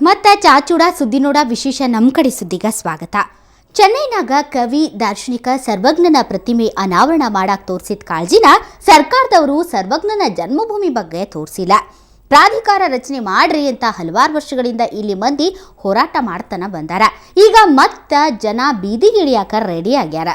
ಮತ್ತ ಚಾಚೂಡ ಸುದ್ದಿ ನೋಡ ವಿಶೇಷ ನಮ್ಮ ಕಡೆ ಸುದ್ದಿಗ ಸ್ವಾಗತ. ಚೆನ್ನೈನಾಗ ಕವಿ ದಾರ್ಶನಿಕ ಸರ್ವಜ್ಞನ ಪ್ರತಿಮೆ ಅನಾವರಣ ಮಾಡಾಕ್ ತೋರಿಸಿದ ಕಾಳಜಿನ ಸರ್ಕಾರದವರು ಸರ್ವಜ್ಞನ ಜನ್ಮಭೂಮಿ ಬಗ್ಗೆ ತೋರಿಸಿಲ್ಲ. ಪ್ರಾಧಿಕಾರ ರಚನೆ ಮಾಡ್ರಿ ಅಂತ ಹಲವಾರು ವರ್ಷಗಳಿಂದ ಇಲ್ಲಿ ಮಂದಿ ಹೋರಾಟ ಮಾಡ್ತಾನ ಬಂದಾರ. ಈಗ ಮತ್ತ ಜನ ಬೀದಿಗಿಳಿಯಾಕ ರೆಡಿ ಆಗ್ಯಾರ.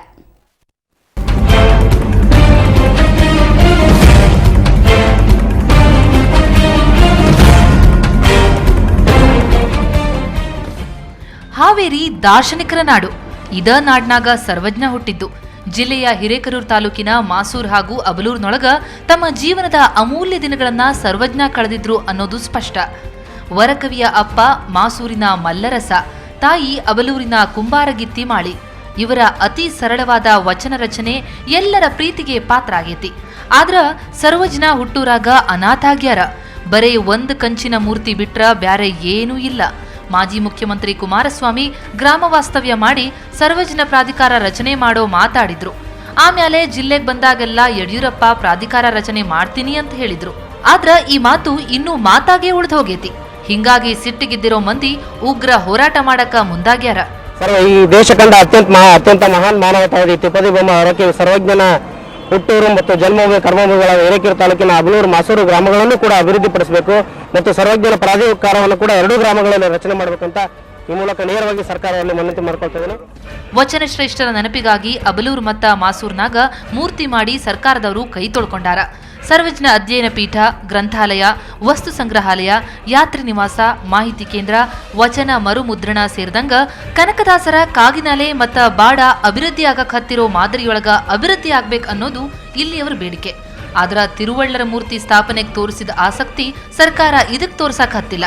ಹಾವೇರಿ ದಾರ್ಶನಿಕರ ನಾಡು. ಇದ ನಾಡ್ನಾಗ ಸರ್ವಜ್ಞ ಹುಟ್ಟಿದ್ದು. ಜಿಲ್ಲೆಯ ಹಿರೇಕೆರೂರು ತಾಲೂಕಿನ ಮಾಸೂರ್ ಹಾಗೂ ಅಬಲೂರಿನೊಳಗ ತಮ್ಮ ಜೀವನದ ಅಮೂಲ್ಯ ದಿನಗಳನ್ನ ಸರ್ವಜ್ಞ ಕಳೆದಿದ್ರು ಅನ್ನೋದು ಸ್ಪಷ್ಟ. ವರಕವಿಯ ಅಪ್ಪ ಮಾಸೂರಿನ ಮಲ್ಲರಸ, ತಾಯಿ ಅಬಲೂರಿನ ಕುಂಬಾರಗಿತ್ತಿ ಮಾಳಿ. ಇವರ ಅತಿ ಸರಳವಾದ ವಚನ ರಚನೆ ಎಲ್ಲರ ಪ್ರೀತಿಗೆ ಪಾತ್ರ ಆಗೈತಿ. ಆದ್ರ ಸರ್ವಜ್ಞ ಹುಟ್ಟೂರಾಗ ಅನಾಥ ಆಗ್ಯಾರ. ಬರೇ ಒಂದ್ ಕಂಚಿನ ಮೂರ್ತಿ ಬಿಟ್ರ ಬ್ಯಾರೆ ಏನೂ ಇಲ್ಲ. ಮಾಜಿ ಮುಖ್ಯಮಂತ್ರಿ ಕುಮಾರಸ್ವಾಮಿ ಗ್ರಾಮ ವಾಸ್ತವ್ಯ ಮಾಡಿ ಸರ್ವಜ್ಞ ಪ್ರಾಧಿಕಾರ ರಚನೆ ಮಾಡೋ ಮಾತಾಡಿದ್ರು. ಆಮೇಲೆ ಜಿಲ್ಲೆಗೆ ಬಂದಾಗೆಲ್ಲ ಯಡಿಯೂರಪ್ಪ ಪ್ರಾಧಿಕಾರ ರಚನೆ ಮಾಡ್ತೀನಿ ಅಂತ ಹೇಳಿದ್ರು. ಆದ್ರ ಈ ಮಾತು ಇನ್ನೂ ಮಾತಾಗೆ ಉಳಿದು ಹೋಗೈತಿ. ಹಿಂಗಾಗಿ ಸಿಟ್ಟಿಗಿದ್ದಿರೋ ಮಂದಿ ಉಗ್ರ ಹೋರಾಟ ಮಾಡಕ ಮುಂದಾಗ್ಯಾರ. ಈ ದೇಶ ಕಂಡ ಅತ್ಯಂತ ಮಹಾನ್ ಮಾನವತಾವಾದಿ ತಿರುಪತಿ ಬೊಮ್ಮ ಅವರಕ್ಕೆ ಸರ್ವಜ್ಞನ ಹುಟ್ಟೂರು ಮತ್ತು ಜನ್ಮಭೂಮಿ ಕರ್ಮಭೂಮಿಗಳ ಹಿರೇಕೆರೂರು ತಾಲೂಕಿನ ಅಬಲೂರು ಮಾಸೂರು ಗ್ರಾಮಗಳನ್ನು ಕೂಡ ಅಭಿವೃದ್ಧಿಪಡಿಸಬೇಕು ಮತ್ತು ಸರ್ವಜ್ಞನ ಪ್ರಾಧಿಕಾರವನ್ನು ಕೂಡ ಎರಡೂ ಗ್ರಾಮಗಳಲ್ಲಿ ರಚನೆ ಮಾಡಬೇಕಂತ ಈ ಮೂಲಕ ನೇರವಾಗಿ ಸರ್ಕಾರವನ್ನು ಮನವಿ ಮಾಡಿಕೊಳ್ತಾ ಇದ್ದೇನೆ. ವಚನ ಶ್ರೇಷ್ಠರ ನೆನಪಿಗಾಗಿ ಅಬಲೂರು ಮತ್ತ ಮಾಸೂರ್ನಾಗ ಮೂರ್ತಿ ಮಾಡಿ ಸರ್ಕಾರದವರು ಕೈ ತೊಳ್ಕೊಂಡಾರ. ಸರ್ವಜ್ಞ ಅಧ್ಯಯನ ಪೀಠ, ಗ್ರಂಥಾಲಯ, ವಸ್ತು ಸಂಗ್ರಹಾಲಯ, ಯಾತ್ರಿ ನಿವಾಸ, ಮಾಹಿತಿ ಕೇಂದ್ರ, ವಚನ ಮರುಮುದ್ರಣ ಸೇರಿದಂಗ ಕನಕದಾಸರ ಕಾಗಿನಾಲೆ ಮತ್ತ ಬಾಡ ಅಭಿವೃದ್ಧಿ ಆಗಕ್ ಹತ್ತಿರೋ ಮಾದರಿಯೊಳಗ ಅಭಿವೃದ್ಧಿ ಆಗ್ಬೇಕು ಅನ್ನೋದು ಇಲ್ಲಿಯವರ ಬೇಡಿಕೆ. ಆದ್ರ ತಿರುವಳ್ಳರ ಮೂರ್ತಿ ಸ್ಥಾಪನೆಗೆ ತೋರಿಸಿದ ಆಸಕ್ತಿ ಸರ್ಕಾರ ಇದಕ್ಕೆ ತೋರ್ಸಕ್ ಹತ್ತಿಲ್ಲ.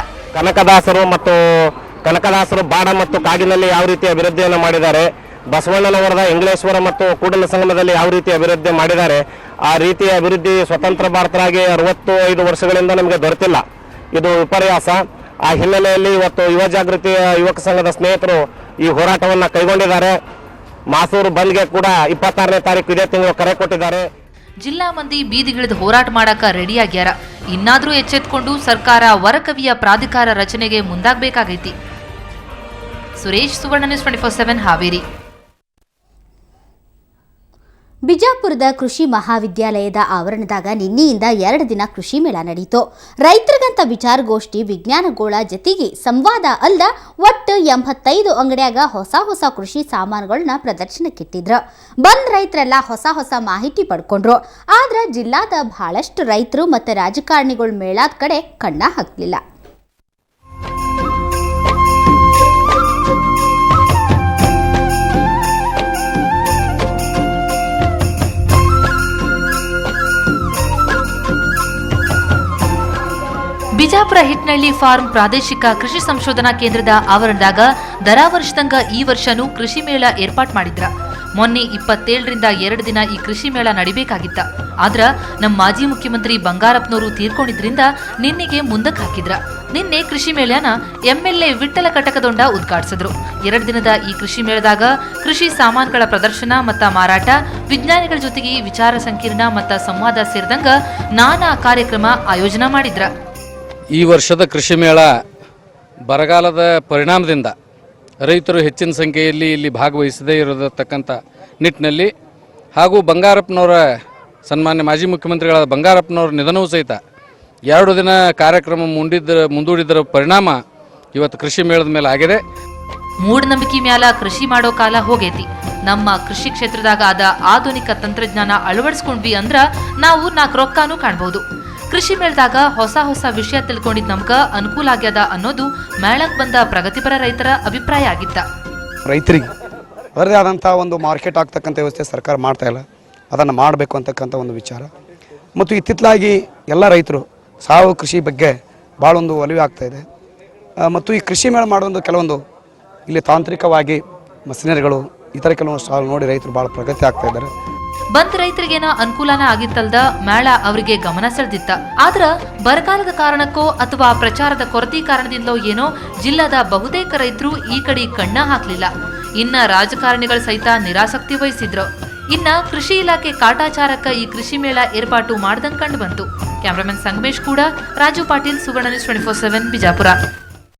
ಕನಕದಾಸರು ಬಾಡ ಮತ್ತು ಕಾಗಿನಲ್ಲಿ ಯಾವ ರೀತಿ ಅಭಿವೃದ್ಧಿಯನ್ನು ಮಾಡಿದ್ದಾರೆ, ಬಸವಣ್ಣನವರದ ಇಂಗ್ಲೇಶ್ವರ ಮತ್ತು ಕೂಡಲ ಸಂಗಮದಲ್ಲಿ ಯಾವ ರೀತಿ ಅಭಿವೃದ್ಧಿ ಮಾಡಿದ್ದಾರೆ, ಆ ರೀತಿಯ ಅಭಿವೃದ್ಧಿ ಸ್ವತಂತ್ರ ಭಾರತರಾಗಿ 65 ವರ್ಷಗಳಿಂದ ನಮಗೆ ದೊರೆತಿಲ್ಲ. ಇದು ವಿಪರ್ಯಾಸ. ಆ ಹಿನ್ನೆಲೆಯಲ್ಲಿ ಇವತ್ತು ಯುವ ಜಾಗೃತಿ ಯುವಕ ಸಂಘದ ಸ್ನೇಹಿತರು ಈ ಹೋರಾಟವನ್ನು ಕೈಗೊಂಡಿದ್ದಾರೆ. ಮಾಸೂರು ಬಂದ್ಗೆ ಕೂಡ 26ನೇ ತಾರೀಕು ಇದೇ ತಿಂಗಳು ಕರೆ ಕೊಟ್ಟಿದ್ದಾರೆ. ಜಿಲ್ಲಾ ಮಂದಿ ಬೀದಿಗಿಳಿದು ಹೋರಾಟ ಮಾಡಕ ರೆಡಿಯಾಗ್ಯಾರ. ಇನ್ನಾದ್ರೂ ಎಚ್ಚೆತ್ಕೊಂಡು ಸರ್ಕಾರ ವರಕವಿಯ ಪ್ರಾಧಿಕಾರ ರಚನೆಗೆ ಮುಂದಾಗಬೇಕಾಗೈತಿ. ಸುರೇಶ್, ಸುವರ್ಣ ನ್ಯೂಸ್ 24/7 ಹಾವೇರಿ. ಬಿಜಾಪುರದ ಕೃಷಿ ಮಹಾವಿದ್ಯಾಲಯದ ಆವರಣದಾಗ ನಿನ್ನೆಯಿಂದ 2 ದಿನ ಕೃಷಿ ಮೇಳ ನಡೆಯಿತು. ರೈತರಿಗಂತ ವಿಚಾರಗೋಷ್ಠಿ, ವಿಜ್ಞಾನಗೋಳ ಜೊತೆಗೆ ಸಂವಾದ ಅಲ್ಲ, ಒಟ್ಟು 85 ಅಂಗಡಿಯಾಗ ಹೊಸ ಕೃಷಿ ಸಾಮಾನುಗಳನ್ನ ಪ್ರದರ್ಶನಕ್ಕಿಟ್ಟಿದ್ರು. ಬಂದ್ ರೈತರೆಲ್ಲ ಹೊಸ ಮಾಹಿತಿ ಪಡ್ಕೊಂಡ್ರು. ಆದ್ರೆ ಜಿಲ್ಲಾದ ಬಹಳಷ್ಟು ರೈತರು ಮತ್ತು ರಾಜಕಾರಣಿಗಳು ಮೇಳದ ಕಡೆ ಕಣ್ಣ ಹಾಕಲಿಲ್ಲ. ಬಿಜಾಪುರ ಹಿಟ್ನಳ್ಳಿ ಫಾರ್ಮ್ ಪ್ರಾದೇಶಿಕ ಕೃಷಿ ಸಂಶೋಧನಾ ಕೇಂದ್ರದ ಆವರಣದಾಗ ದರ ವರ್ಷದಂಗ ಈ ವರ್ಷನೂ ಕೃಷಿ ಮೇಳ ಏರ್ಪಾಟ್ ಮಾಡಿದ್ರ. ಮೊನ್ನೆ 27ರಿಂದ 2 ದಿನ ಈ ಕೃಷಿ ಮೇಳ ನಡಿಬೇಕಾಗಿತ್ತ. ಆದ್ರ ನಮ್ಮ ಮಾಜಿ ಮುಖ್ಯಮಂತ್ರಿ ಬಂಗಾರಪ್ಪನವರು ತೀರ್ಕೊಂಡಿದ್ರಿಂದ ನಿನ್ನೆಗೆ ಮುಂದಕ್ಕೆ ಹಾಕಿದ್ರ. ನಿನ್ನೆ ಕೃಷಿ ಮೇಳನ MLA ವಿಠ್ಠಲ ಕಟಕದೊಂಡ ಉದ್ಘಾಟಿಸಿದ್ರು. 2 ದಿನದ ಈ ಕೃಷಿ ಮೇಳದಾಗ ಕೃಷಿ ಸಾಮಾನುಗಳ ಪ್ರದರ್ಶನ ಮತ್ತ ಮಾರಾಟ, ವಿಜ್ಞಾನಿಗಳ ಜೊತೆಗೆ ವಿಚಾರ ಸಂಕಿರಣ ಮತ್ತ ಸಂವಾದ ಸೇರಿದಂಗ ನಾನಾ ಕಾರ್ಯಕ್ರಮ ಆಯೋಜನೆ ಮಾಡಿದ್ರ. ಈ ವರ್ಷದ ಕೃಷಿ ಮೇಳ ಬರಗಾಲದ ಪರಿಣಾಮದಿಂದ ರೈತರು ಹೆಚ್ಚಿನ ಸಂಖ್ಯೆಯಲ್ಲಿ ಇಲ್ಲಿ ಭಾಗವಹಿಸದೇ ಇರತಕ್ಕಂಥ ನಿಟ್ಟಿನಲ್ಲಿ ಹಾಗೂ ಬಂಗಾರಪ್ಪನವರ ಸನ್ಮಾನ್ಯ ಮಾಜಿ ಮುಖ್ಯಮಂತ್ರಿಗಳಾದ ಬಂಗಾರಪ್ಪನವರ ನಿಧನವೂ ಸಹಿತ 2 ದಿನ ಕಾರ್ಯಕ್ರಮ ಮುಂದೂಡಿದರ ಪರಿಣಾಮ ಇವತ್ತು ಕೃಷಿ ಮೇಳದ ಮೇಲೆ ಆಗಿದೆ. ಮೂಢನಂಬಿಕೆ ಮ್ಯಾಲ ಕೃಷಿ ಮಾಡೋ ಕಾಲ ಹೋಗೈತಿ. ನಮ್ಮ ಕೃಷಿ ಕ್ಷೇತ್ರದಾಗ ಆದ ಆಧುನಿಕ ತಂತ್ರಜ್ಞಾನ ಅಳವಡಿಸ್ಕೊಂಡ್ವಿ ಅಂದ್ರ ನಾವು 4 ರೊಕ್ಕಾನು ಕಾಣಬಹುದು. ಕೃಷಿ ಮೇಳದಾಗ ಹೊಸ ವಿಷಯ ತಿಳ್ಕೊಂಡಿದ್ ನಮ್ಗ ಅನುಕೂಲ ಆಗ್ಯದ ಅನ್ನೋದು ಮೇಳಕ್ಕೆ ಬಂದ ಪ್ರಗತಿಪರ ರೈತರ ಅಭಿಪ್ರಾಯ ಆಗಿತ್ತ. ರೈತರಿಗೆ ಅವರದೇ ಆದಂಥ ಒಂದು ಮಾರ್ಕೆಟ್ ಆಗ್ತಕ್ಕಂಥ ವ್ಯವಸ್ಥೆ ಸರ್ಕಾರ ಮಾಡ್ತಾ ಇಲ್ಲ, ಅದನ್ನು ಮಾಡಬೇಕು ಅಂತಕ್ಕಂಥ ಒಂದು ವಿಚಾರ. ಮತ್ತು ಇತ್ತಿತ್ತಲಾಗಿ ಎಲ್ಲ ರೈತರು ಸಾವಯವ ಕೃಷಿ ಬಗ್ಗೆ ಭಾಳ ಒಂದು ಒಲವು ಆಗ್ತಾ ಇದೆ. ಮತ್ತು ಈ ಕೃಷಿ ಮೇಳ ಮಾಡೋ ಕೆಲವೊಂದು ಇಲ್ಲಿ ತಾಂತ್ರಿಕವಾಗಿ ಮಷಿನರಿಗಳು ಈ ಥರ ಕೆಲವೊಂದು ಸ್ಟಾಲ್ ನೋಡಿ ರೈತರು ಭಾಳ ಪ್ರಗತಿ ಆಗ್ತಾ ಇದ್ದಾರೆ. ಬಂದ್ ರೈತರಿಗೇನ ಅನುಕೂಲನ ಆಗಿತ್ತಲ್ದ ಮೇಳ ಅವರಿಗೆ ಗಮನ ಸೆಳೆದಿತ್ತ. ಆದ್ರ ಬರಗಾಲದ ಕಾರಣಕ್ಕೋ ಅಥವಾ ಪ್ರಚಾರದ ಕೊರತೆ ಕಾರಣದಿಂದಲೋ ಏನೋ ಜಿಲ್ಲಾದ ಬಹುತೇಕ ರೈತರು ಈ ಕಡೆ ಕಣ್ಣ ಹಾಕ್ಲಿಲ್ಲ. ಇನ್ನ ರಾಜಕಾರಣಿಗಳು ಸಹಿತ ನಿರಾಸಕ್ತಿ ವಹಿಸಿದ್ರು. ಇನ್ನ ಕೃಷಿ ಇಲಾಖೆ ಕಾಟಾಚಾರಕ್ಕ ಈ ಕೃಷಿ ಮೇಳ ಏರ್ಪಾಟು ಮಾಡ್ದಂಗ್ ಕಂಡು ಬಂತು. ಕ್ಯಾಮರಾಮನ್ ಸಂಗಮೇಶ್ ಕೂಡ, ರಾಜು ಪಾಟೀಲ್, ಸುವರ್ಣ ನ್ಯೂಸ್ 24/7 ಬಿಜಾಪುರ.